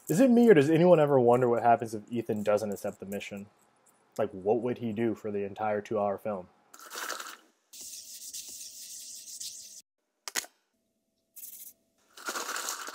Is it me or does anyone ever wonder what happens if Ethan doesn't accept the mission? Like, what would he do for the entire 2-hour film?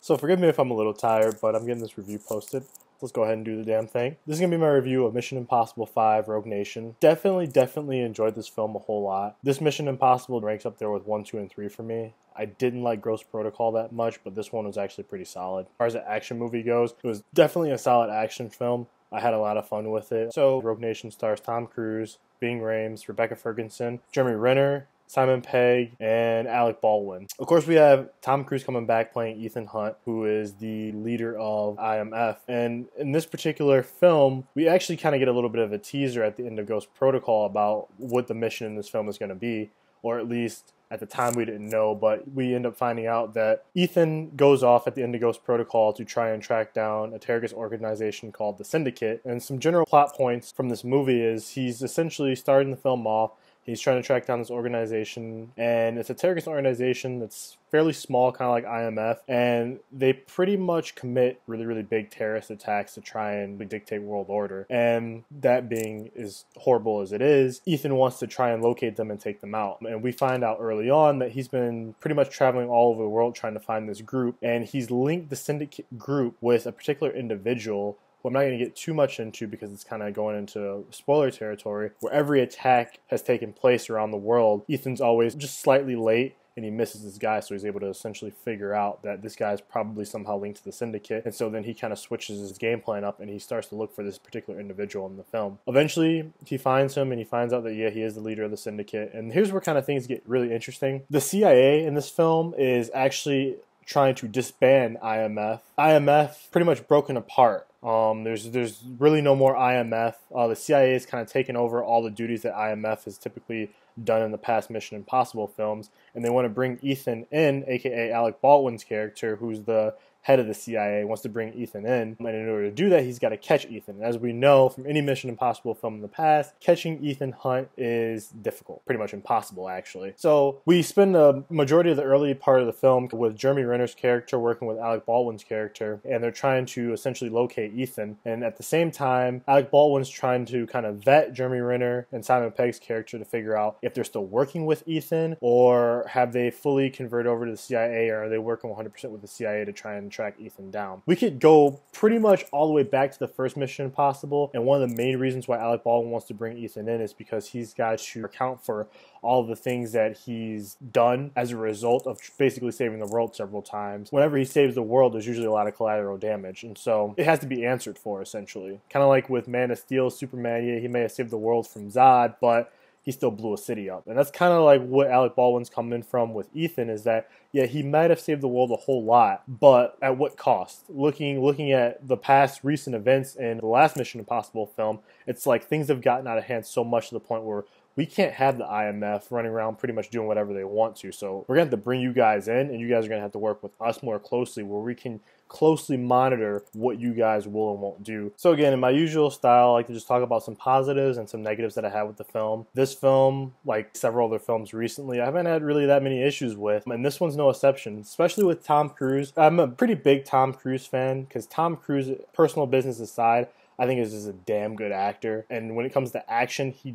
So forgive me if I'm a little tired, but I'm getting this review posted. Let's go ahead and do the damn thing. This is going to be my review of Mission Impossible 5 Rogue Nation. Definitely enjoyed this film a whole lot. This Mission Impossible ranks up there with 1, 2, and 3 for me. I didn't like Ghost Protocol that much, but this one was actually pretty solid. As far as the action movie goes, it was definitely a solid action film. I had a lot of fun with it. So Rogue Nation stars Tom Cruise, Ving Rhames, Rebecca Ferguson, Jeremy Renner, Simon Pegg, and Alec Baldwin. Of course, we have Tom Cruise coming back playing Ethan Hunt, who is the leader of IMF. And in this particular film, we actually kind of get a little bit of a teaser at the end of Ghost Protocol about what the mission in this film is going to be, or at least at the time we didn't know, but we end up finding out that Ethan goes off at the end of Ghost Protocol to try and track down a terrorist organization called the Syndicate. And some general plot points from this movie is he's essentially starting the film off. He's trying to track down this organization, and it's a terrorist organization that's fairly small, kind of like IMF, and they pretty much commit really big terrorist attacks to try and dictate world order. And that being as horrible as it is, Ethan wants to try and locate them and take them out. And we find out early on that he's been pretty much traveling all over the world trying to find this group, and he's linked the Syndicate group with a particular individual who I'm not going to get too much into because it's kind of going into spoiler territory, where every attack has taken place around the world. Ethan's always just slightly late, and he misses this guy, so he's able to essentially figure out that this guy is probably somehow linked to the Syndicate. And so then he kind of switches his game plan up, and he starts to look for this particular individual in the film. Eventually, he finds him, and he finds out that, yeah, he is the leader of the Syndicate. And here's where kind of things get really interesting. The CIA in this film is actually trying to disband IMF. IMF pretty much broken apart. There's really no more IMF. The CIA has kind of taken over all the duties that IMF has typically done in the past Mission Impossible films, and they want to bring Ethan in, aka Alec Baldwin's character, who's the head of the CIA, wants to bring Ethan in, and in order to do that, he's got to catch Ethan. And as we know from any Mission Impossible film in the past, catching Ethan Hunt is difficult, pretty much impossible actually. So we spend the majority of the early part of the film with Jeremy Renner's character working with Alec Baldwin's character, and they're trying to essentially locate Ethan. And at the same time, Alec Baldwin's trying to kind of vet Jeremy Renner and Simon Pegg's character to figure out if they're still working with Ethan, or have they fully converted over to the CIA, or are they working 100% with the CIA to try and track Ethan down. We could go pretty much all the way back to the first Mission Impossible, and one of the main reasons why Alec Baldwin wants to bring Ethan in is because he's got to account for all of the things that he's done as a result of basically saving the world several times. Whenever he saves the world, there's usually a lot of collateral damage, and so it has to be answered for, essentially. Kind of like with Man of Steel, Superman, yeah, he may have saved the world from Zod, but he still blew a city up. And that's kind of like what Alec Baldwin's coming from with Ethan, is that, yeah, he might have saved the world a whole lot, but at what cost? Looking at the past recent events in the last Mission Impossible film, it's like things have gotten out of hand so much to the point where we can't have the IMF running around pretty much doing whatever they want to. So we're going to have to bring you guys in, and you guys are going to have to work with us more closely, where we can closely monitor what you guys will and won't do. So again, in my usual style, I like to just talk about some positives and some negatives that I had with the film. This film, like several other films recently, I haven't had really that many issues with, and this one's no exception, especially with Tom Cruise. I'm a pretty big Tom Cruise fan, because Tom Cruise, personal business aside, I think is just a damn good actor. And when it comes to action, he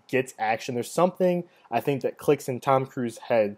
gets action. There's something I think that clicks in Tom Cruise's head.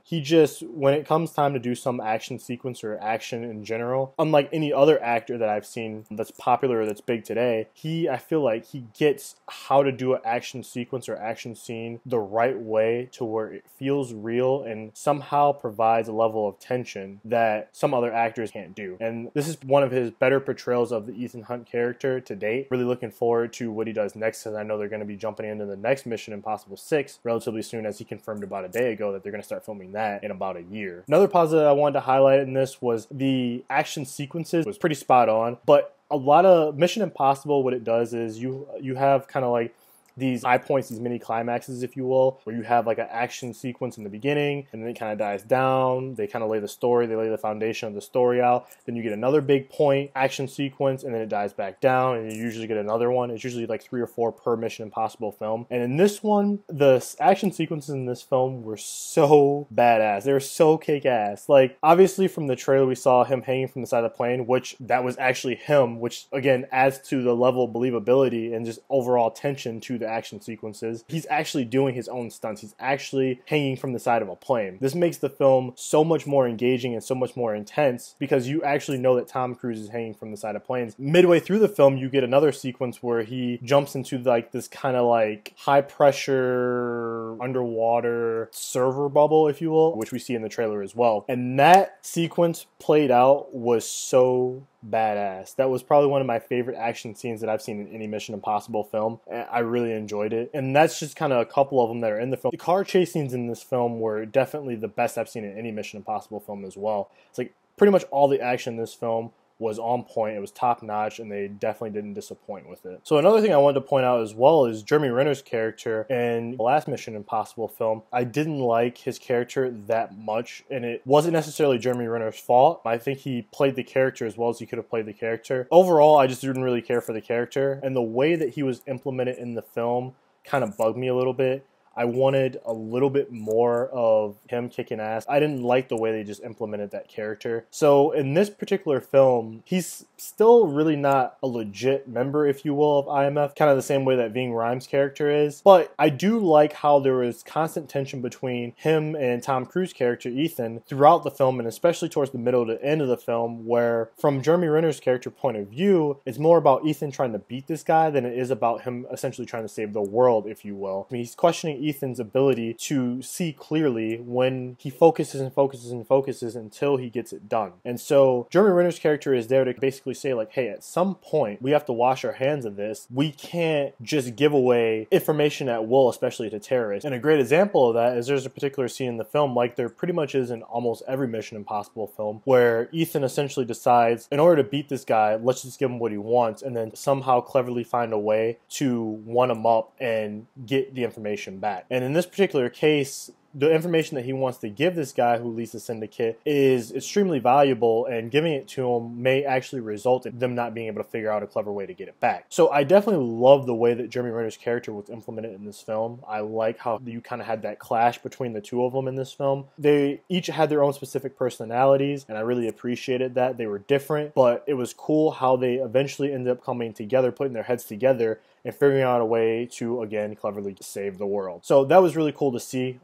When it comes time to do some action sequence or action in general, unlike any other actor that I've seen that's popular or that's big today, I feel like he gets how to do an action sequence or action scene the right way to where it feels real and somehow provides a level of tension that some other actors can't do. And this is one of his better portrayals of the Ethan Hunt character to date. Really looking forward to what he does next, because I know they're going to be jumping into the next Mission Impossible 6 relatively soon, as he confirmed about a day ago that they're going to start filming that in about a year. Another positive I wanted to highlight in this was the action sequences was pretty spot on, but a lot of Mission Impossible, what it does is you have kind of like these high points, these mini climaxes, if you will, where you have like an action sequence in the beginning and then it kind of dies down. They kind of lay the story, they lay the foundation of the story out. Then you get another big point action sequence and then it dies back down, and you usually get another one. It's usually like 3 or 4 per Mission Impossible film. And in this one, the action sequences in this film were so badass. They were so kick-ass. Like, obviously from the trailer we saw him hanging from the side of the plane, which that was actually him, which again adds to the level of believability and just overall tension to the action sequences. He's actually doing his own stunts. He's actually hanging from the side of a plane. This makes the film so much more engaging and so much more intense because you actually know that Tom Cruise is hanging from the side of planes. Midway through the film, you get another sequence where he jumps into like this kind of like high pressure underwater server bubble, if you will, which we see in the trailer as well. And that sequence played out was so badass. That was probably one of my favorite action scenes that I've seen in any Mission Impossible film. I really enjoyed it. And that's just kind of a couple of them that are in the film. The car chase scenes in this film were definitely the best I've seen in any Mission Impossible film as well. It's like pretty much all the action in this film was on point. It was top notch, and they definitely didn't disappoint with it. So another thing I wanted to point out as well is Jeremy Renner's character in the last Mission Impossible film. I didn't like his character that much, and it wasn't necessarily Jeremy Renner's fault. I think he played the character as well as he could have played the character. Overall, I just didn't really care for the character, and the way that he was implemented in the film kind of bugged me a little bit. I wanted a little bit more of him kicking ass. I didn't like the way they just implemented that character. So in this particular film, he's still really not a legit member, if you will, of IMF, kind of the same way that Ving Rhames' character is. But I do like how there was constant tension between him and Tom Cruise's character, Ethan, throughout the film, and especially towards the middle to end of the film, where from Jeremy Renner's character point of view, it's more about Ethan trying to beat this guy than it is about him essentially trying to save the world, if you will. I mean, he's questioning Ethan's ability to see clearly when he focuses and focuses and focuses until he gets it done. And so Jeremy Renner's character is there to basically say like, hey, at some point we have to wash our hands of this. We can't just give away information at will, especially to terrorists. And a great example of that is there's a particular scene in the film, like there pretty much is in almost every Mission Impossible film, where Ethan essentially decides, in order to beat this guy, let's just give him what he wants, and then somehow cleverly find a way to one him up and get the information back. And in this particular case, the information that he wants to give this guy who leads the syndicate is extremely valuable, and giving it to him may actually result in them not being able to figure out a clever way to get it back. So I definitely love the way that Jeremy Renner's character was implemented in this film. I like how you kind of had that clash between the two of them in this film. They each had their own specific personalities, and I really appreciated that. They were different, but it was cool how they eventually ended up coming together, putting their heads together, and figuring out a way to, again, cleverly save the world. So that was really cool to see.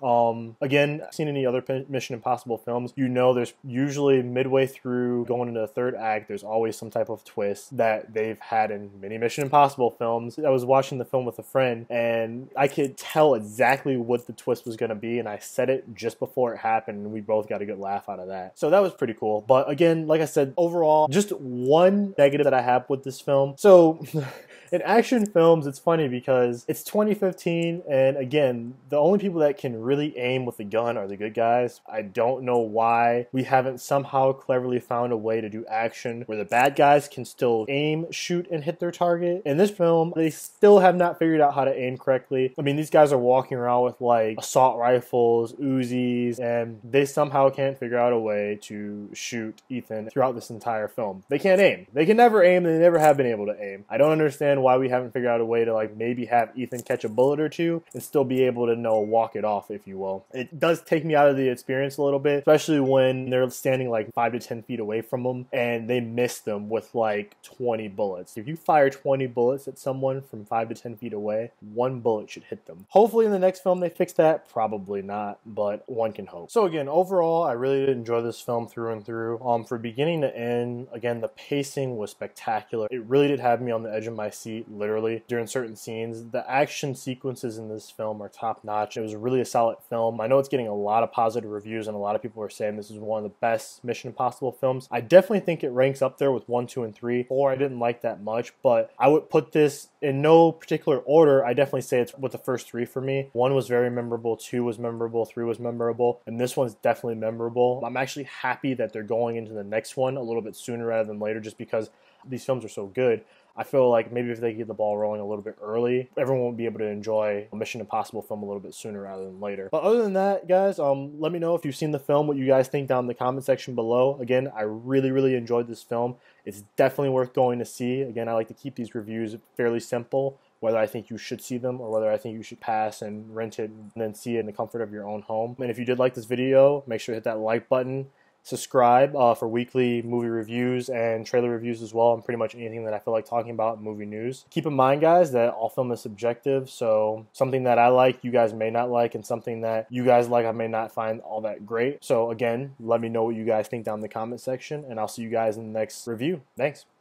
Again, I've seen any other Mission Impossible films, you know there's usually midway through going into the third act, there's always some type of twist that they've had in many Mission Impossible films. I was watching the film with a friend, and I could tell exactly what the twist was going to be, and I said it just before it happened, and we both got a good laugh out of that. So that was pretty cool. But again, like I said, overall, just one negative that I have with this film. So in action films, it's funny because it's 2015, and again, the only people that can really aim with a gun are the good guys. I don't know why we haven't somehow cleverly found a way to do action where the bad guys can still aim, shoot, and hit their target. In this film, they still have not figured out how to aim correctly. I mean, these guys are walking around with like assault rifles, Uzis, and they somehow can't figure out a way to shoot Ethan throughout this entire film. They can't aim. They can never aim, and they never have been able to aim. I don't understand why we haven't figured out a way to like maybe have Ethan catch a bullet or two and still be able to walk it off, if you will. It does take me out of the experience a little bit, especially when they're standing like 5 to 10 feet away from them and they miss them with like 20 bullets. If you fire 20 bullets at someone from 5 to 10 feet away, one bullet should hit them. Hopefully in the next film they fix that. Probably not, but one can hope. So again, overall, I really did enjoy this film through and through. From beginning to end, again, the pacing was spectacular. It really did have me on the edge of my seat, literally, during certain scenes. The action sequences in this film are top notch. It was really a solid film. I know it's getting a lot of positive reviews, and a lot of people are saying this is one of the best Mission Impossible films. I definitely think it ranks up there with 1, 2, and 3. 4 I didn't like that much, but I would put this in no particular order. I definitely say it's with the first 3 for me. 1 was very memorable, 2 was memorable, 3 was memorable, and this one's definitely memorable. I'm actually happy that they're going into the next one a little bit sooner rather than later, just because these films are so good. I feel like maybe if they get the ball rolling a little bit early, everyone will be able to enjoy a Mission Impossible film a little bit sooner rather than later. But other than that, guys, let me know if you've seen the film, what you guys think down in the comment section below. Again, I really enjoyed this film. It's definitely worth going to see. Again, I like to keep these reviews fairly simple, whether I think you should see them or whether I think you should pass and rent it and then see it in the comfort of your own home. And if you did like this video, make sure to hit that like button. Subscribe for weekly movie reviews and trailer reviews as well, and pretty much anything that I feel like talking about in movie news. Keep in mind, guys, that all film is subjective, so something that I like, you guys may not like, and something that you guys like, I may not find all that great. So again, let me know what you guys think down in the comment section, and I'll see you guys in the next review. Thanks.